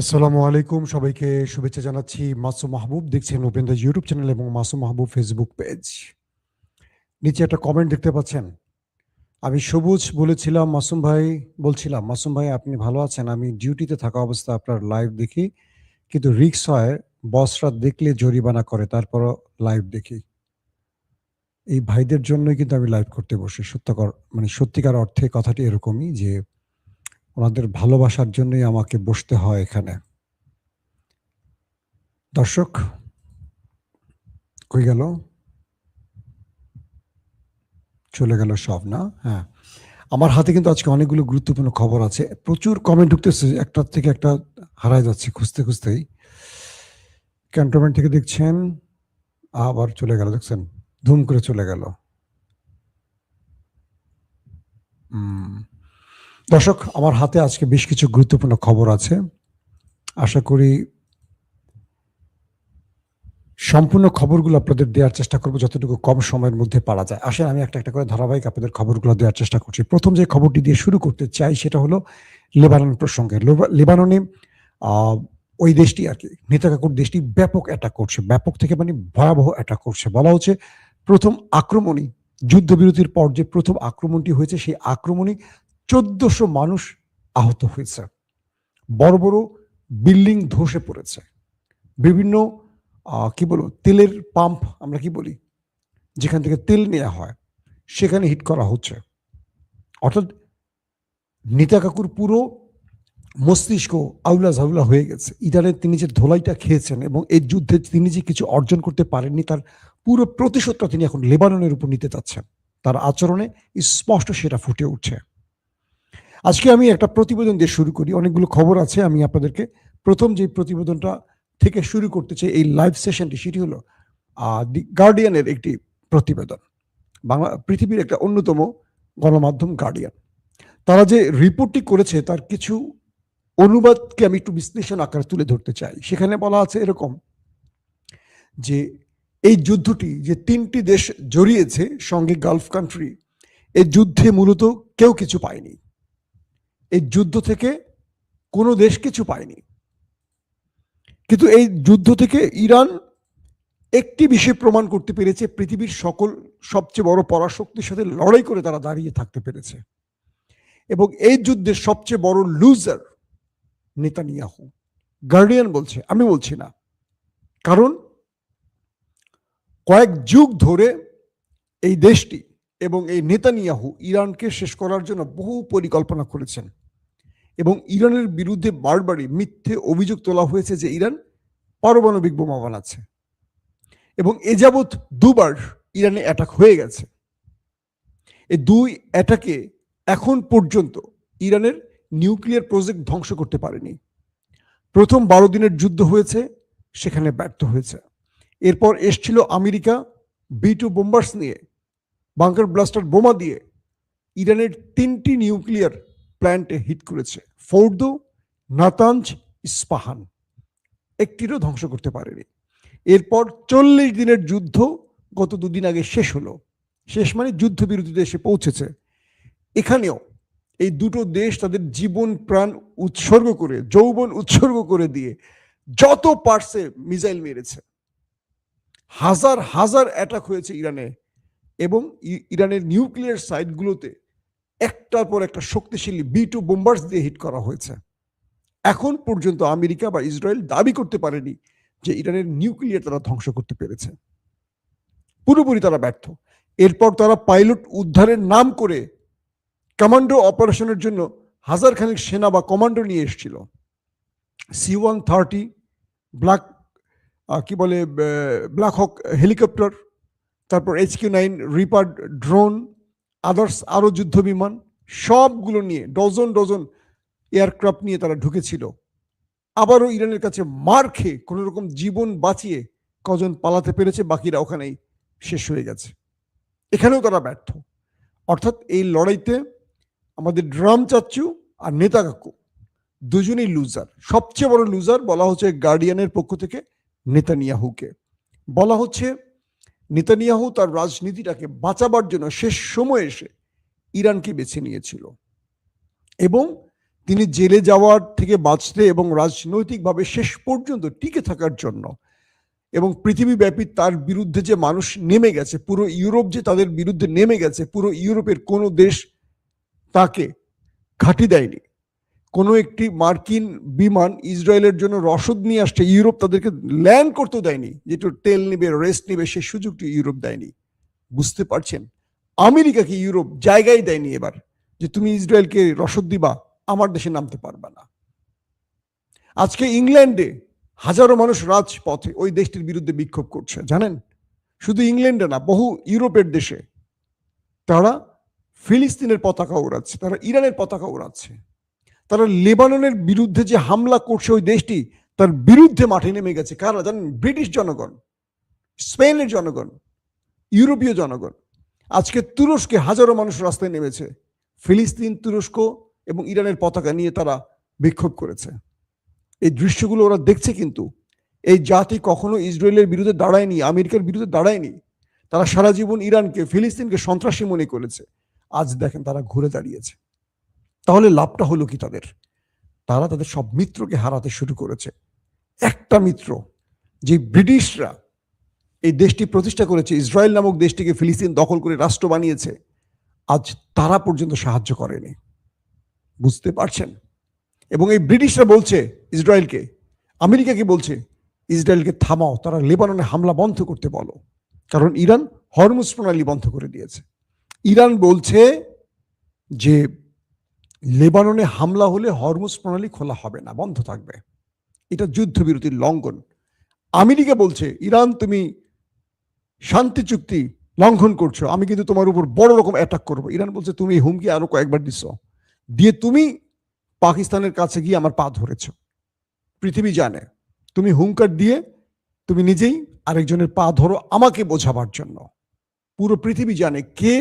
আসসালামু আলাইকুম, সবাইকে শুভেচ্ছা জানাচ্ছি। মাসুম মাহবুব দেখছেন ওপেন দ্য ইউটিউব চ্যানেল এবং মাসুম মাহবুব ফেসবুক পেজ। নিচে একটা কমেন্ট দেখতে পাচ্ছেন। আমি সবুজ বলেছিলাম মাসুম ভাই, বলছিলাম মাসুম ভাই আপনি ভালো আছেন? আমি ডিউটিতে থাকা অবস্থায় আপনার লাইভ দেখি, কিন্তু রিস্ক হয় বসরা দেখলে জরিমানা করে, তারপরও লাইভ দেখি। এই ভাইদের জন্যই কিন্তু আমি লাইভ করতে বসি। সত্যিকার অর্থে কথাটি এরকমই যে ওনাদের ভালোবাসার জন্যই আমাকে বসতে হয় এখানে। দর্শক কই গেল? চলে গেল সব, না? হ্যাঁ। আমার হাতে কিন্তু আজকে অনেকগুলো গুরুত্বপূর্ণ খবর আছে। প্রচুর কমেন্ট ঢুকতেছে। একটার থেকে একটা হারায় যাচ্ছি খুঁজতে, খুঁজতেই। ক্যান্টনমেন্ট থেকে দেখছেন, আবার চলে গেল দেখছেন? ধুম করে চলে গেল। উম দর্শক, আমার হাতে আজকে বেশ কিছু গুরুত্বপূর্ণ খবর আছে। আশা করি সম্পূর্ণ খবরগুলো আপনাদের দেওয়ার চেষ্টা করব যতটুকু কম সময়ের মধ্যে পারা যায়। আসেন আমি একটা করে ধারাবাহিক আপনাদের খবরগুলো দেওয়ার চেষ্টা করছি। ১ম যে খবরটি দিয়ে শুরু করতে চাই সেটা হলো লেবানন প্রসঙ্গে। লেবাননে আ ওই দেশটি আরকি, নেতাকাকুর দেশটি ব্যাপক অ্যাটাক করছে। ব্যাপক থেকে মানে ভয়াবহ অ্যাটাক করছে। বলা হচ্ছে ১ম আক্রমণই, যুদ্ধবিরতির পর যে ১ম আক্রমণটি হয়েছে সেই আক্রমণে ১৪০০ মানুষ আহত হয়েছে। বড়, বড় বিল্ডিং ধসে পড়েছে। বিভিন্ন কি বলবো, তেলের পাম্প আমরা কি বলি? যেখান থেকে তেল নেয়া হয়, সেখানে হিট করা হচ্ছে। অর্থাৎ নেতা কাকুর পুরো মস্তিষ্ক আউলা-ঝাউলা হয়ে গেছে। ইরানের তিনি যে ধোলাইটা খেয়েছেন এবং এই যুদ্ধে তিনি যে কিছু অর্জন করতে পারেননি, তার পুরো প্রতিশোধটা তিনি এখন লেবাননের উপর নিতে চাচ্ছেন। তার আচরণে স্পষ্ট সেটা ফুটে উঠছে। আজকে আমি একটা প্রতিবেদন দিয়ে শুরু করি। অনেকগুলো খবর আছে। আমি আপনাদেরকে ১ম যে প্রতিবেদনটা থেকে শুরু করতে চাই এই লাইভ সেশনটি, সেটি হলো দি গার্ডিয়ানের একটি প্রতিবেদন। পৃথিবীর একটা অন্যতম গণমাধ্যম গার্ডিয়ান। তারা যে রিপোর্টটি করেছে তার কিছু অনুবাদকে আমি একটু বিশ্লেষণ আকারে তুলে ধরতে চাই। সেখানে বলা আছে এরকম যে এই যুদ্ধটি যে ৩ টি দেশ জড়িয়েছে সঙ্গে গালফ কান্ট্রি, এই যুদ্ধে মূলত কেউ কিছু পায়নি। এই যুদ্ধ থেকে কোনো দেশ কিছু পায়নি। কিন্তু এই যুদ্ধ থেকে ইরান একটি বিষয় প্রমাণ করতে পেরেছে, পৃথিবীর সবচেয়ে বড় পরাশক্তির সাথে লড়াই করে তারা দাঁড়িয়ে থাকতে পেরেছে। এবং এই যুদ্ধের সবচেয়ে বড় লুজার নেতানিয়াহু। গার্ডিয়ান বলছে, আমি বলছি না। কারণ কয়েক যুগ ধরে এই দেশটি এবং এই নেতানিয়াহু ইরানকে শেষ করার জন্য বহু পরিকল্পনা করেছেন এবং ইরানের বিরুদ্ধে বারবারই মিথ্যে অভিযোগ তোলা হয়েছে যে ইরান পারমাণবিক বোমা বানাচ্ছে এবং এ যাবৎ দুবার ইরানে অ্যাটাক হয়ে গেছে। এই ২ অ্যাটাকে এখন পর্যন্ত ইরানের নিউক্লিয়ার প্রজেক্ট ধ্বংস করতে পারেনি। প্রথম ১২ দিনের যুদ্ধ হয়েছে, সেখানে ব্যর্থ হয়েছে। এরপর এসছিল আমেরিকা B-2 বোম্বার্স নিয়ে, বাংকার ব্লাস্টার বোমা দিয়ে ইরানের ৩টি নিউক্লিয়ার প্ল্যান্টে হিট করেছে। Fordow, Natanz, Isfahan. একটিরও ধ্বংস করতে পারেনি। এরপর ৪০ দিনের যুদ্ধ গত ২ দিন আগে শেষ হলো। শেষ মানে যুদ্ধবিরতিতে এসে পৌঁছেছে। এখানেও এই দুটো দেশ তাদের জীবন প্রাণ উৎসর্গ করে, যৌবন উৎসর্গ করে দিয়ে যত পারছে মিসাইল মেরেছে। হাজার হাজার অ্যাটাক হয়েছে ইরানে এবং ইরানের নিউক্লিয়ার সাইটগুলোতে একটার পর একটা শক্তিশালী B-2 বোম্বার্স দিয়ে হিট করা হয়েছে। এখন পর্যন্ত আমেরিকা বা ইসরায়েল দাবি করতে পারেনি যে ইরানের নিউক্লিয়ার তারা ধ্বংস করতে পেরেছে। পুরোপুরি তারা ব্যর্থ। এরপর তারা পাইলট উদ্ধারের নাম করে কমান্ডো অপারেশনের জন্য হাজার খানিক সেনা বা কমান্ডো নিয়ে এসেছিল। C-130 ব্ল্যাক কি বলে ব্ল্যাক হক হেলিকপ্টার, তারপর HQ-9 রিপার ড্রোন, আদার্স আরও যুদ্ধ বিমান, সবগুলো নিয়ে ডজন ডজন এয়ারক্রাফট নিয়ে তারা ঢুকেছিল। আবারও ইরানের কাছে মার খেয়ে কোনো রকম জীবন বাঁচিয়ে কজন পালাতে পেরেছে, বাকিরা ওখানেই শেষ হয়ে গেছে। এখানেও তারা ব্যর্থ। অর্থাৎ এই লড়াইতে আমাদের ড্রাম চাচ্চু আর নেতা কাকু দুজনেই লুজার। সবচেয়ে বড় লুজার বলা হচ্ছে গার্ডিয়ানের পক্ষ থেকে নেতানিয়াহুকে। বলা হচ্ছে নেতানিয়াহু তার রাজনীতিটাকে বাঁচাবার জন্য শেষ সময়ে এসে ইরানকে বেছে নিয়েছিল এবং তিনি জেলে যাওয়ার থেকে বাঁচতে এবং রাজনৈতিকভাবে শেষ পর্যন্ত টিকে থাকার জন্য, এবং পৃথিবীব্যাপী তার বিরুদ্ধে যে মানুষ নেমে গেছে, পুরো ইউরোপ যে তাদের বিরুদ্ধে নেমে গেছে, পুরো ইউরোপের কোনো দেশ তাকে ঘাঁটি দেয়নি। কোনো একটি মার্কিন বিমান ইসরায়েলের জন্য রসদ নিয়ে আসছে, ইউরোপ তাদেরকে ল্যান্ড করতেও দেয়নি, যেটু তেল নিবে, রেস্ট নিবে, সেই সুযোগটি ইউরোপ দেয়নি। বুঝতে পারছেন? আমেরিকাকে ইউরোপ জায়গায় দেয়নি এবার, যে তুমি ইসরায়েলকে রসদ দিবা, আমার দেশে নামতে পারবে না। আজকে ইংল্যান্ডে হাজারো মানুষ রাজপথে ওই দেশটির বিরুদ্ধে বিক্ষোভ করছে, জানেন? শুধু ইংল্যান্ডে না, বহু ইউরোপের দেশে তারা ফিলিস্তিনের পতাকা উড়াচ্ছে, তারা ইরানের পতাকা উড়াচ্ছে, তারা লেবাননের বিরুদ্ধে যে হামলা করছে ওই দেশটি, তার বিরুদ্ধে মাঠে নেমে গেছে। কারা জানেন? ব্রিটিশ জনগণ, স্পেনের জনগণ, ইউরোপীয় জনগণ। আজকে তুরস্কে হাজারো মানুষ রাস্তায় নেমেছে, ফিলিস্তিন, তুরস্ক এবং ইরানের পতাকা নিয়ে তারা বিক্ষোভ করেছে। এই দৃশ্যগুলো ওরা দেখছে, কিন্তু এই জাতি কখনো ইসরায়েলের বিরুদ্ধে দাঁড়ায়নি, আমেরিকার বিরুদ্ধে দাঁড়ায়নি। তারা সারা জীবন ইরানকে, ফিলিস্তিনকে সন্ত্রাসী মনে করেছে। আজ দেখেন তারা ঘুরে দাঁড়িয়েছে। তাহলে লাভটা হলো কি তাদের? তারা তাদের সব মিত্রকে হারাতে শুরু করেছে। একটা মিত্র, যে ব্রিটিশরা এই দেশটি প্রতিষ্ঠা করেছে, ইসরায়েল নামক দেশটিকে ফিলিস্তিন দখল করে রাষ্ট্র বানিয়েছে, আজ তারা পর্যন্ত সাহায্য করেনি। বুঝতে পারছেন? এবং এই ব্রিটিশরা বলছে ইসরায়েলকে, আমেরিকাকে বলছে ইসরায়েলকে থামাও, তারা লেবাননে হামলা বন্ধ করতে বলো, কারণ ইরান হরমুজ প্রণালী বন্ধ করে দিয়েছে। ইরান বলছে যে লেবাননে হামলা হলে হরমুজ প্রণালী খোলা হবে না, বন্ধ থাকবে, এটা যুদ্ধবিরতির লঙ্ঘন। আমেরিকা বলছে ইরান তুমি শান্তি চুক্তি লঙ্ঘন করছো, আমি কিন্তু তোমার উপর বড় রকম অ্যাটাক করবো। ইরান বলছে তুমি হুমকি আরো কয়েকবার দিচ্ছ, দিয়ে তুমি পাকিস্তানের কাছে গিয়ে আমার পা ধরেছ। পৃথিবী জানে তুমি হুঙ্কার দিয়ে তুমি নিজেই আরেকজনের পা ধরো আমাকে বোঝাবার জন্য। পুরো পৃথিবী জানে কে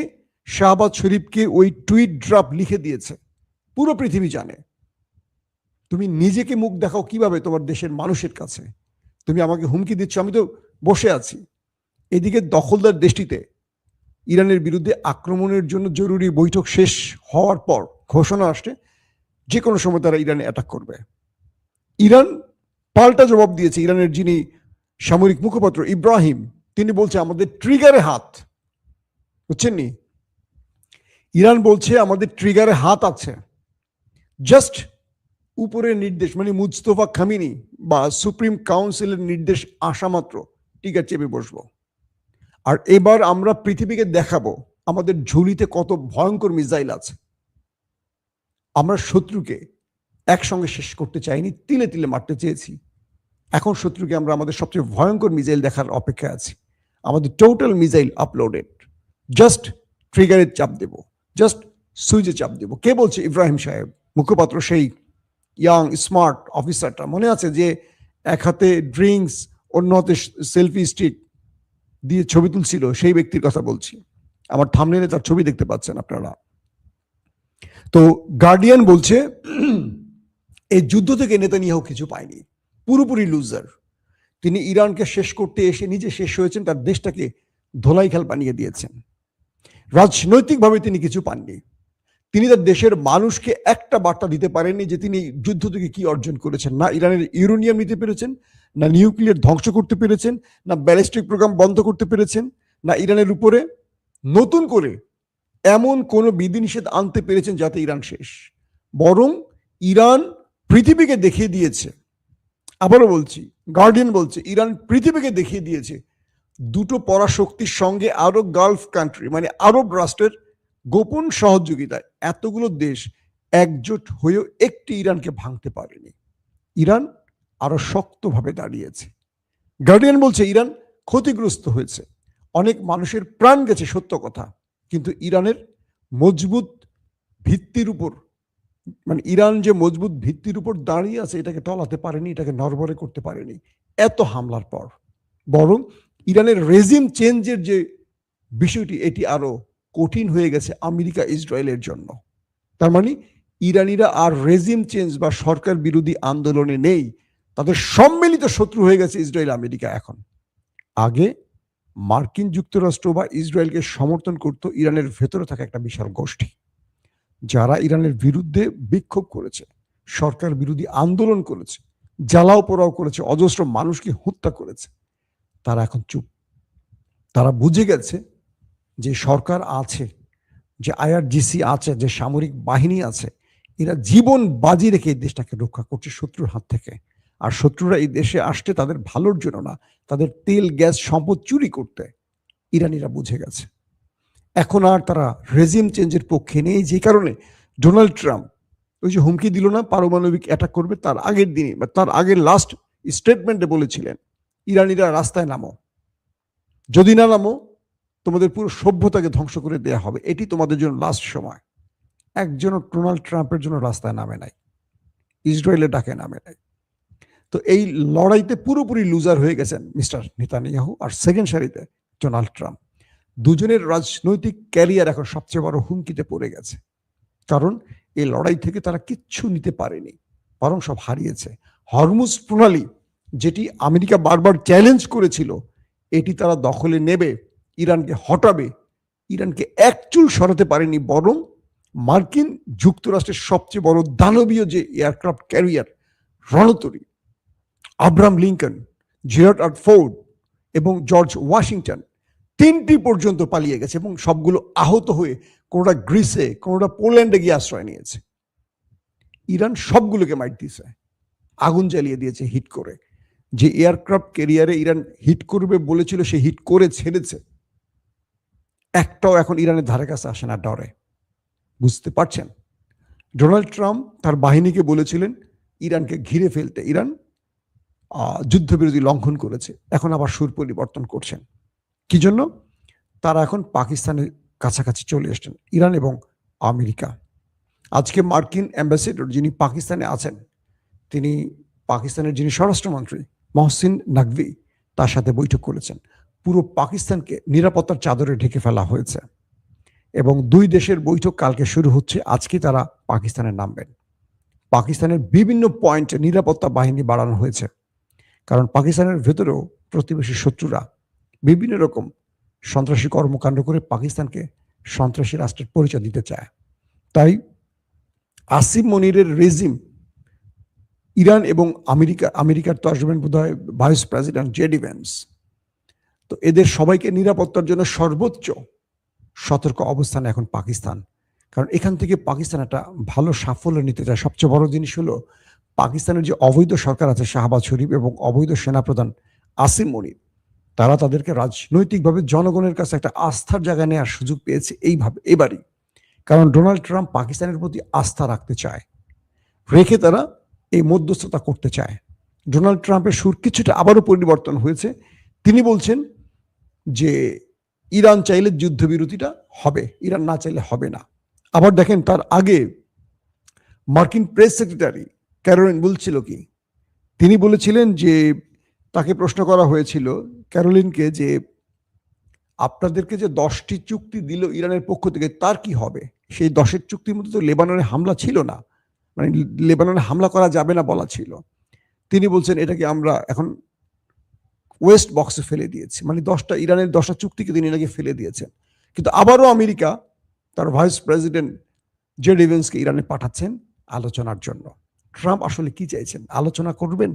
শাহবাজ শরীফকে ওই টুইট ড্রাফট লিখে দিয়েছে, পুরো পৃথিবী জানে। তুমি নিজেকে মুখ দেখাও কিভাবে তোমার দেশের মানুষের কাছে? তুমি আমাকে হুমকি দিচ্ছ, আমি তো বসে আছি। এদিকে দখলদার দেশটিতে ইরানের বিরুদ্ধে আক্রমণের জন্য জরুরি বৈঠক শেষ হওয়ার পর ঘোষণা আসছে যে কোনো সময় তারা ইরানে অ্যাটাক করবে। ইরান পাল্টা জবাব দিয়েছে। ইরানের যিনি সামরিক মুখপাত্র ইব্রাহিম, তিনি বলছে আমাদের ট্রিগারে হাত, বুঝছেন নি? ইরান বলছে আমাদের ট্রিগারে হাত আছে, জাস্ট উপরের নির্দেশ, মানে মুস্তফা খামিনি বা সুপ্রিম কাউন্সিলের নির্দেশ আসা মাত্র ট্রিগার চেপে বসবো। আর এবার আমরা পৃথিবীকে দেখাবো আমাদের ঝুলিতে কত ভয়ঙ্কর মিসাইল আছে। আমরা শত্রুকে একসঙ্গে শেষ করতে চাইনি, তিলে তিলে মারতে চেয়েছি। এখন শত্রুকে আমরা আমাদের সবচেয়ে ভয়ঙ্কর মিসাইল দেখার অপেক্ষায় আছি। আমাদের টোটাল মিসাইল আপলোডেড, জাস্ট ট্রিগারে চাপ দেব, জাস্ট সুইচে চাপ দেব। কে বলছে? ইব্রাহিম সাহেব, মুখপাত্র, সেই ইয়াং স্মার্ট অফিসারটা, মনে আছে যে এক হাতে ড্রিঙ্কস অন্য হাতে সেলফি স্টিক দিয়ে ছবি তুলছিল, সেই ব্যক্তির কথা বলছি। আমার থাম্বনেইলে তার ছবি দেখতে পাচ্ছেন আপনারা। তো গার্ডিয়ান বলছে এই যুদ্ধ থেকে নেতানিয়াহু কিছু পায়নি, পুরোপুরি লুজার। তিনি ইরানকে শেষ করতে এসে নিজে শেষ হয়েছেন, তার দেশটাকে ধোলাইখাল বানিয়ে দিয়েছেন। রাজনৈতিকভাবে তিনি কিছু পাননি। তিনি তার দেশের মানুষকে একটা বার্তা দিতে পারেননি যে তিনি যুদ্ধ থেকে কি অর্জন করেছেন। না ইরানের ইউরেনিয়াম নিতে পেরেছেন, না নিউক্লিয়ার ধ্বংস করতে পেরেছেন, না ব্যালিস্টিক প্রোগ্রাম বন্ধ করতে পেরেছেন, না ইরানের উপরে নতুন করে এমন কোনো বিধিনিষেধ আনতে পেরেছেন যাতে ইরান শেষ। বরং ইরান পৃথিবীকে দেখিয়ে দিয়েছে, আবারও বলছি, গার্ডিয়ান বলছে ইরান পৃথিবীকে দেখিয়ে দিয়েছে দুটো পরাশক্তির সঙ্গে আরো গালফ কান্ট্রি মানে আরব রাষ্ট্রের গোপন সহযোগিতায় এতগুলো দেশ একজোট হয়েও একটি ইরানকে ভাঙতে পারেনি। ইরান আরো শক্তভাবে দাঁড়িয়েছে। গার্ডিয়ান বলছে ইরান ক্ষতিগ্রস্ত হয়েছে, অনেক মানুষের প্রাণ গেছে, সত্য কথা, কিন্তু ইরানের মজবুত ভিত্তির উপর, মানে ইরান যে মজবুত ভিত্তির উপর দাঁড়িয়ে আছে এটাকে টলাতে পারেনি, এটাকে নড়বড়ে করতে পারেনি এত হামলার পর। বরং ইরানের রেজিম চেঞ্জের যে বিষয়টি, এটি আরো কঠিন হয়ে গেছে আমেরিকা ইসরায়েলের জন্য। তার মানে ইরানিরা আর রেজিম চেঞ্জ বা সরকার বিরোধী আন্দোলনে নেই, তাদের সম্মিলিত শত্রু হয়ে গেছে ইসরায়েল আমেরিকা এখন। আগে মার্কিন যুক্তরাষ্ট্র বা ইসরায়েলকে সমর্থন করত ইরানের ভেতরে থাকা একটা বিশাল গোষ্ঠী, যারা ইরানের বিরুদ্ধে বিক্ষোভ করেছে, সরকার বিরোধী আন্দোলন করেছে, জ্বালাও পোড়াও করেছে, অজস্র মানুষকে হত্যা করেছে, তারা এখন চুপ। তারা বুঝে গেছে যে সরকার আছে, যে আইআরজিসি আছে, যে সামরিক বাহিনী আছে, এরা জীবন বাজি রেখে এই দেশটাকে রক্ষা করছে শত্রুর হাত থেকে। আর শত্রুরা এই দেশে আসছে তাদের ভালোর জন্য না, তাদের তেল গ্যাস সম্পদ চুরি করতে। ইরানিরা বুঝে গেছে। এখন আর তারা রেজিম চেঞ্জের পক্ষে নেই, যে কারণে ডোনাল্ড ট্রাম্প ওই যে হুমকি দিল না পারমাণবিক অ্যাটাক করবে, তার আগের দিনই বা তার আগের লাস্ট স্টেটমেন্টে বলেছিলেন, ইরানিরা রাস্তায় নামো, যদি না নামো তোমাদের পুরো সভ্যতাকে ধ্বংস করে দেয়া হবে, এটি তোমাদের জন্য লাস্ট সময়। একজনও ডোনাল্ড ট্রাম্পের জন্য রাস্তায় নামে নাই, ইসরায়েলের ডাকে নামে নাই। তো এই লড়াইতে পুরোপুরি লুজার হয়ে গেছেন মিস্টার নেতানিয়াহু আর সেকেন্ড সারিতে ডোনাল্ড ট্রাম্প। দুজনের রাজনৈতিক ক্যারিয়ার এখন সবচেয়ে বড় হুমকিতে পড়ে গেছে, কারণ এই লড়াই থেকে তারা কিচ্ছু নিতে পারেনি, বরং সব হারিয়েছে। হরমুজ প্রণালী, যেটি আমেরিকা বারবার চ্যালেঞ্জ করেছিল, এটি তারা দখলে নেবে, ইরানকে হটাবে, ইরানকে এক চুল সরাতে পারেনি, বরং মার্কিন যুক্তরাষ্ট্রের সবচেয়ে বড় দানবীয় যে এয়ারক্রাফট ক্যারিয়ার রণতরী Abraham Lincoln, Gerald R Ford এবং জর্জ ওয়াশিংটন, তিনটি পর্যন্ত পালিয়ে গেছে এবং সবগুলো আহত হয়ে কোনোটা গ্রিসে, কোনোটা পোল্যান্ডে গিয়ে আশ্রয় নিয়েছে। ইরান সবগুলোকে মাইট দিয়েছে, আগুন জ্বালিয়ে দিয়েছে হিট করে। যে এয়ারক্রাফট ক্যারিয়ারে ইরান হিট করবে বলেছিল, সে হিট করে ছেড়েছে, একটাও এখন ইরানের ধারে কাছে আসে না ডরে। বুঝতে পারছেন? ডোনাল্ড ট্রাম্প তার বাহিনীকে বলেছিলেন ইরানকে ঘিরে ফেলতে, ইরান যুদ্ধবিরতি লঙ্ঘন করেছে, এখন আবার সুর পরিবর্তন করছেন। কি জন্য? তারা এখন পাকিস্তানের কাছাকাছি চলে এসছেন, ইরান এবং আমেরিকা। আজকে মার্কিন অ্যাম্বাসেডর যিনি পাকিস্তানে আছেন, তিনি পাকিস্তানের যিনি স্বরাষ্ট্রমন্ত্রী মহসিন নাকভি, তার সাথে বৈঠক করেছেন। পুরো পাকিস্তানকে নিরাপত্তার চাদরে ঢেকে ফেলা হয়েছে এবং দুই দেশের বৈঠক কালকে শুরু হচ্ছে। আজকে তারা পাকিস্তানে নামবেন। পাকিস্তানের বিভিন্ন পয়েন্টে নিরাপত্তা বাহিনী বাড়ানো হয়েছে, কারণ পাকিস্তানের ভেতরেও প্রতিবেশী শত্রুরা বিভিন্ন রকম সন্ত্রাসী কর্মকাণ্ড করে পাকিস্তানকে সন্ত্রাসী রাষ্ট্রের পরিচয় দিতে চায়। তাই আসিম মনিরের রেজিম, ইরান এবং আমেরিকার তো আসবেন বোধহয় ভাইস প্রেসিডেন্ট জেডি ভ্যান্স, তো এদের সবাইকে নিরাপত্তার জন্য সর্বোচ্চ সতর্ক অবস্থানে এখন পাকিস্তান। কারণ এখান থেকে পাকিস্তান একটা ভালো সাফল্য নিতে চায়। সবচেয়ে বড় জিনিস হলো পাকিস্তানের যে অবৈধ সরকার আছে শাহবাজ শরীফ এবং অবৈধ সেনাপ্রধান আসিম মনির, তারা তাদেরকে রাজনৈতিকভাবে জনগণের কাছে একটা আস্থার জায়গায় নেওয়ার সুযোগ পেয়েছে এইভাবে এবারই। কারণ ডোনাল্ড ট্রাম্প পাকিস্তানের প্রতি আস্থা রাখতে চায়, রেখে তারা এই মধ্যস্থতা করতে চায়। ডোনাল্ড ট্রাম্পের সুর কিছুটা আবারও পরিবর্তন হয়েছে। তিনি বলছেন যে ইরান চাইলে যুদ্ধবিরতিটা হবে, ইরান না চাইলে হবে না। আবার দেখেন, তার আগে মার্কিন প্রেস সেক্রেটারি ক্যারোলিন বলছিল কি, তিনি বলেছিলেন যে তাকে প্রশ্ন করা হয়েছিল ক্যারোলিনকে যে আপনাদেরকে যে 10টি চুক্তি দিল ইরানের পক্ষ থেকে তার কি হবে? সেই 10এর চুক্তির মধ্যে তো লেবাননে হামলা ছিল না, মানে লেবাননে হামলা করা যাবে না বলা ছিল। তিনি বলছেন এটাকে আমরা এখন ওয়েস্ট বক্সে ফেলে দিয়েছি, মানে ইরানের 10টা চুক্তিকে তিনি এটাকে ফেলে দিয়েছেন। কিন্তু আবারও আমেরিকা তার ভাইস প্রেসিডেন্ট জেডি ভ্যান্সকে ইরানে পাঠাচ্ছেন আলোচনার জন্য। ট্রাম্প আসলে কি চাইছেন? আলোচনা করবেন,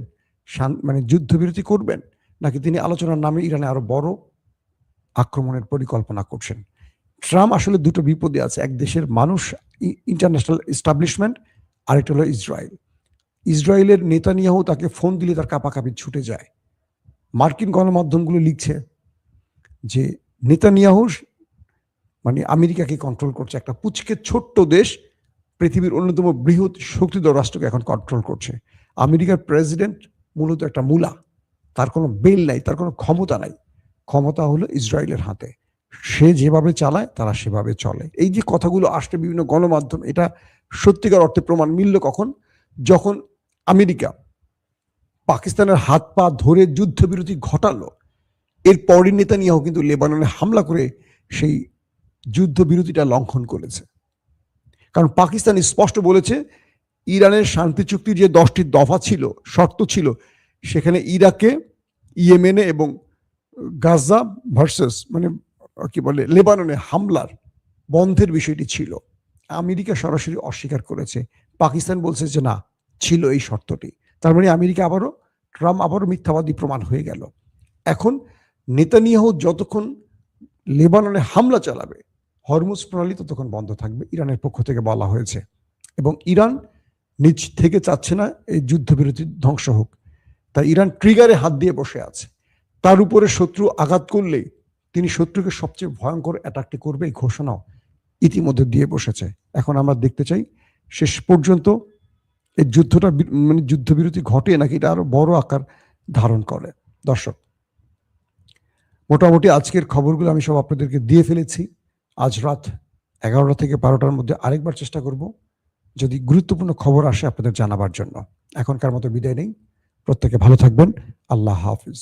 মানে যুদ্ধবিরতি করবেন, নাকি তিনি আলোচনার নামে ইরানে আরো বড় আক্রমণের পরিকল্পনা করছেন? ট্রাম্প আসলে দুটো বিপদে আছে, এক দেশের মানুষ, ইন্টারন্যাশনাল এস্টাবলিশমেন্ট, আরেকটা হলো ইসরায়েল। ইসরায়েলের নেতানিয়াহু তাকে ফোন দিলে তার কাঁপাকাঁপি ছুটে যায়। মার্কিন গণমাধ্যমগুলো লিখছে যে নেতানিয়াহু মানে আমেরিকাকে কন্ট্রোল করছে, একটা পুচকে ছোট্ট দেশ পৃথিবীর অন্যতম বৃহৎ শক্তিধর রাষ্ট্রকে এখন কন্ট্রোল করছে। আমেরিকার প্রেসিডেন্ট মূলত একটা মূলা, তার কোনো বেল নাই, তার কোনো ক্ষমতা নাই। ক্ষমতা হলো ইসরায়েলের হাতে, সে যেভাবে চালায় তারা সেভাবে চলে। এই যে কথাগুলো আসছে বিভিন্ন গণমাধ্যম, এটা সত্যিকার অর্থে প্রমাণ মিলল কখন? যখন আমেরিকা পাকিস্তানের হাত পা ধরে যুদ্ধবিরতি ঘটালো, এরপরই নেতানিয়াহু কিন্তু লেবাননে হামলা করে সেই যুদ্ধবিরতিটা লঙ্ঘন করেছে। কারণ পাকিস্তান স্পষ্ট বলেছে ইরানের শান্তি চুক্তির যে 10টি দফা ছিল, শর্ত ছিল, সেখানে ইরাকে, ইয়েমেনে এবং গাজা ভার্সেস মানে কি বলে লেবাননে হামলার বন্ধের বিষয়টি ছিল। আমেরিকা সরাসরি অস্বীকার করেছে, পাকিস্তান বলছে যে না, ছিল এই শর্তটি। তার মানে ট্রাম্প আবারও মিথ্যাবাদী প্রমাণ হয়ে গেল। এখন নেতানিয়াহু যতক্ষণ লেবাননে হামলা চালাবে, হরমুজ প্রণালী ততক্ষণ বন্ধ থাকবে, ইরানের পক্ষ থেকে বলা হয়েছে। এবং ইরান নিজ থেকে চাচ্ছে না এই যুদ্ধবিরতি ধ্বংস হোক, তাই ইরান ট্রিগারে হাত দিয়ে বসে আছে। তার উপরে শত্রু আঘাত করলেই তিনি শত্রুকে সবচেয়ে ভয়ঙ্কর অ্যাটাকটি করবে এই ঘোষণাও ইতিমধ্যে দিয়ে বসেছে। এখন আমরা দেখতে চাই শেষ পর্যন্ত এই যুদ্ধবিরতি ঘটে নাকি এটা আরো বড় আকার ধারণ করে। দর্শক, মোটামুটি আজকের খবরগুলো আমি সব আপনাদেরকে দিয়ে ফেলেছি। আজ রাত 11টা থেকে 12টার মধ্যে আরেকবার চেষ্টা করব যদি গুরুত্বপূর্ণ খবর আসে আপনাদের জানাবার জন্য। এখনকার মতো বিদায় নেই, প্রত্যেকে ভালো থাকবেন। আল্লাহ হাফিজ।